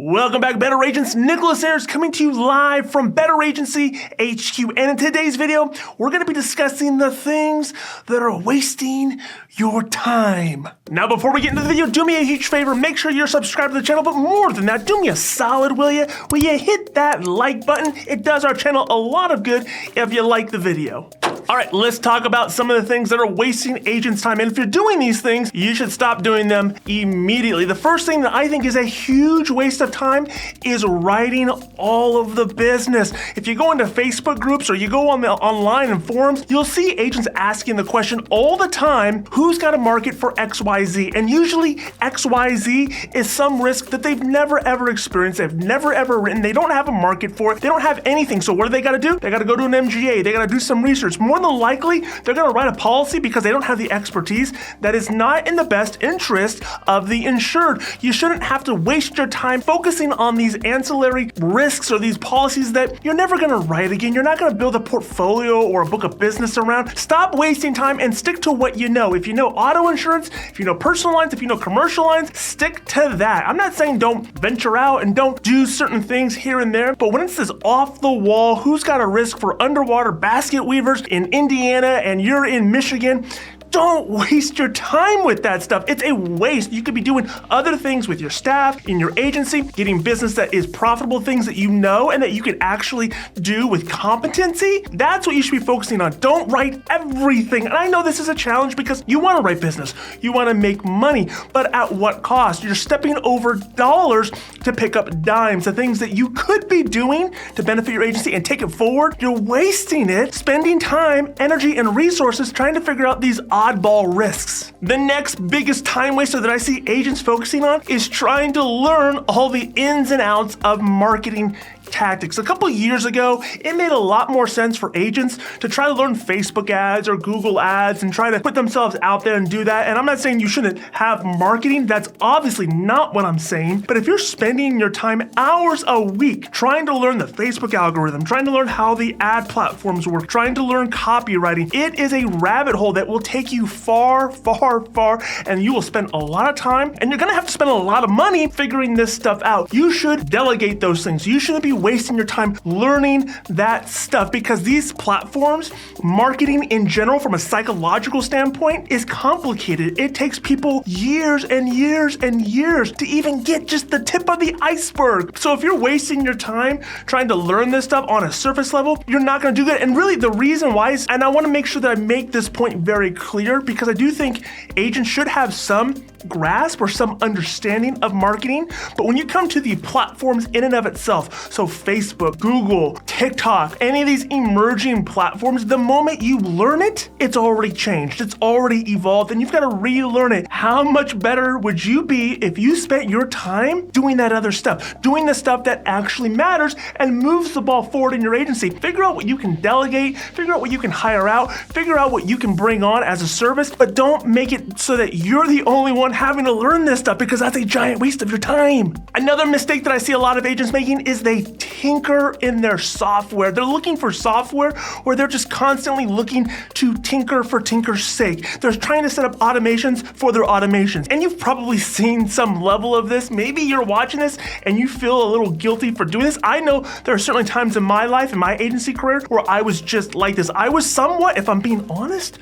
Welcome back, Better Agents. Nicholas Ayers coming to you live from Better Agency HQ. And in today's video, we're going to be discussing the things that are wasting your time. Now, before we get into the video, do me a huge favor. Make sure you're subscribed to the channel, but more than that, do me a solid, will you? Will you hit that like button? It does our channel a lot of good if you like the video. All right, let's talk about some of the things that are wasting agents' time. And if you're doing these things, you should stop doing them immediately. The first thing that I think is a huge waste of time is writing all of the business. If you go into Facebook groups or you go on online and forums, you'll see agents asking the question all the time, who's got a market for XYZ? And usually XYZ is some risk that they've never ever experienced, they've never ever written, they don't have a market for it, they don't have anything. So what do they gotta do? They gotta go to an MGA, they gotta do some research. More than likely, they're gonna write a policy because they don't have the expertise that is not in the best interest of the insured. You shouldn't have to waste your time focusing on these ancillary risks or these policies that you're never gonna write again. You're not gonna build a portfolio or a book of business around. Stop wasting time and stick to what you know. If you know auto insurance, if you know personal lines, if you know commercial lines, stick to that. I'm not saying don't venture out and don't do certain things here and there, but when it's this off the wall, who's got a risk for underwater basket weavers in Indiana and you're in Michigan, don't waste your time with that stuff. It's a waste. You could be doing other things with your staff, in your agency, getting business that is profitable, things that you know and that you can actually do with competency. That's what you should be focusing on. Don't write everything. And I know this is a challenge because you want to write business. You want to make money, but at what cost? You're stepping over dollars to pick up dimes. The things that you could be doing to benefit your agency and take it forward, you're wasting it, spending time, energy, and resources trying to figure out these oddball risks. The next biggest time waster that I see agents focusing on is trying to learn all the ins and outs of marketing tactics. A couple years ago, it made a lot more sense for agents to try to learn Facebook ads or Google ads and try to put themselves out there and do that. And I'm not saying you shouldn't have marketing. That's obviously not what I'm saying. But if you're spending your time hours a week trying to learn the Facebook algorithm, trying to learn how the ad platforms work, trying to learn copywriting, it is a rabbit hole that will take you far, far, far, and you will spend a lot of time and you're gonna have to spend a lot of money figuring this stuff out. You should delegate those things. You shouldn't be wasting your time learning that stuff because these platforms, marketing in general from a psychological standpoint is complicated. It takes people years and years and years to even get just the tip of the iceberg. So if you're wasting your time trying to learn this stuff on a surface level, you're not gonna do good. And really the reason why is, and I wanna make sure that I make this point very clear because I do think agents should have some grasp or some understanding of marketing, but when you come to the platforms in and of itself, so Facebook, Google, TikTok, any of these emerging platforms, the moment you learn it, it's already changed, it's already evolved, and you've got to relearn it. How much better would you be if you spent your time doing that other stuff, doing the stuff that actually matters and moves the ball forward in your agency? Figure out what you can delegate, figure out what you can hire out, figure out what you can bring on as a service, but don't make it so that you're the only one having to learn this stuff because that's a giant waste of your time. Another mistake that I see a lot of agents making is they tinker in their software. They're looking for software where they're just constantly looking to tinker for tinker's sake. They're trying to set up automations for their automations. And you've probably seen some level of this. Maybe you're watching this and you feel a little guilty for doing this. I know there are certainly times in my life, in my agency career, where I was just like this. I was somewhat, if I'm being honest,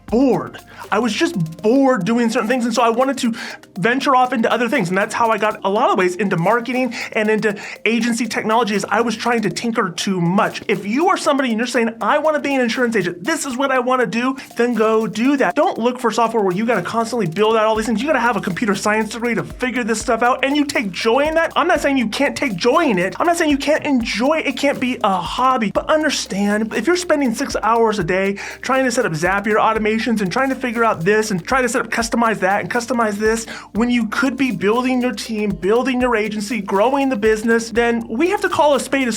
bored. I was just bored doing certain things, and so I wanted to venture off into other things, and that's how I got a lot of ways into marketing and into agency technology is I was trying to tinker too much. If you are somebody and you're saying, I want to be an insurance agent, this is what I want to do, then go do that. Don't look for software where you got to constantly build out all these things. You got to have a computer science degree to figure this stuff out, and you take joy in that. I'm not saying you can't take joy in it. I'm not saying you can't enjoy it. It can't be a hobby, but understand if you're spending 6 hours a day trying to set up Zapier automations and trying to figure out this and try to set up, customize that and customize this, when you could be building your team, building your agency, growing the business, then we have to call a spade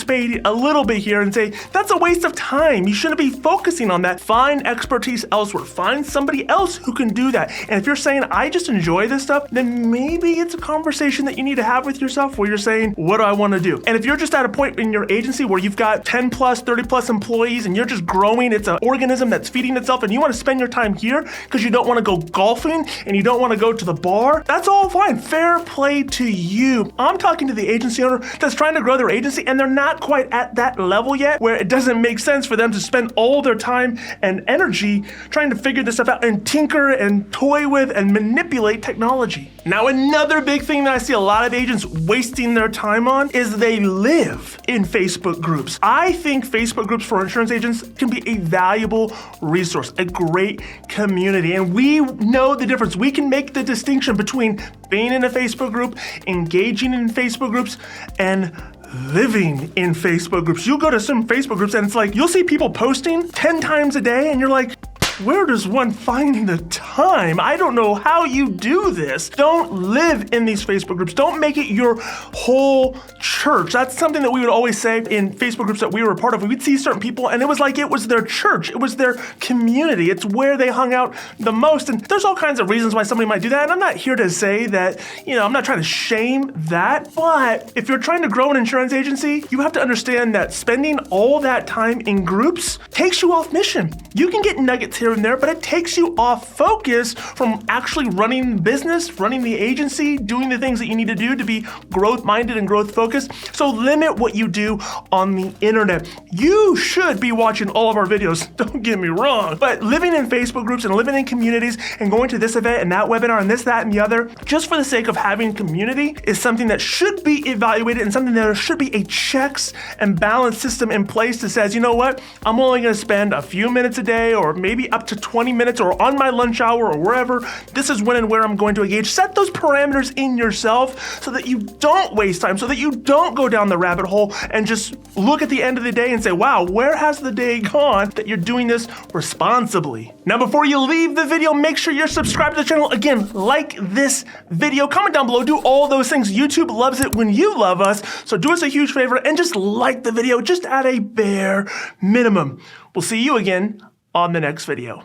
a little bit here and say, that's a waste of time. You shouldn't be focusing on that. Find expertise elsewhere. Find somebody else who can do that. And if you're saying, I just enjoy this stuff, then maybe it's a conversation that you need to have with yourself where you're saying, what do I want to do? And if you're just at a point in your agency where you've got 10 plus, 30 plus employees and you're just growing, it's an organism that's feeding itself and you want to spend your your time here because you don't want to go golfing and you don't want to go to the bar, that's all fine. Fair play to you. I'm talking to the agency owner that's trying to grow their agency and they're not quite at that level yet where it doesn't make sense for them to spend all their time and energy trying to figure this stuff out and tinker and toy with and manipulate technology. Now, another big thing that I see a lot of agents wasting their time on is they live in Facebook groups. I think Facebook groups for insurance agents can be a valuable resource, a great community, and we know the difference. We can make the distinction between being in a Facebook group, engaging in Facebook groups, and living in Facebook groups. You go to some Facebook groups and it's like, you'll see people posting 10 times a day and you're like, where does one find the time? I don't know how you do this. Don't live in these Facebook groups. Don't make it your whole church. That's something that we would always say in Facebook groups that we were a part of. We'd see certain people and it was like it was their church. It was their community. It's where they hung out the most. And there's all kinds of reasons why somebody might do that. And I'm not here to say that, I'm not trying to shame that. But if you're trying to grow an insurance agency, you have to understand that spending all that time in groups takes you off mission. You can get nuggets here and there, but it takes you off focus from actually running the business, running the agency, doing the things that you need to do to be growth-minded and growth-focused. So limit what you do on the internet. You should be watching all of our videos, don't get me wrong, but living in Facebook groups and living in communities and going to this event and that webinar and this, that, and the other, just for the sake of having community is something that should be evaluated and something that there should be a checks and balance system in place that says, you know what, I'm only gonna spend a few minutes a day or maybe up to 20 minutes or on my lunch hour or wherever. This is when and where I'm going to engage. Set those parameters in yourself so that you don't waste time, so that you don't go down the rabbit hole and just look at the end of the day and say, wow, where has the day gone, that you're doing this responsibly. Now, before you leave the video, make sure you're subscribed to the channel. Again, like this video, comment down below, do all those things. YouTube loves it when you love us. So do us a huge favor and just like the video, just at a bare minimum. We'll see you again on the next video.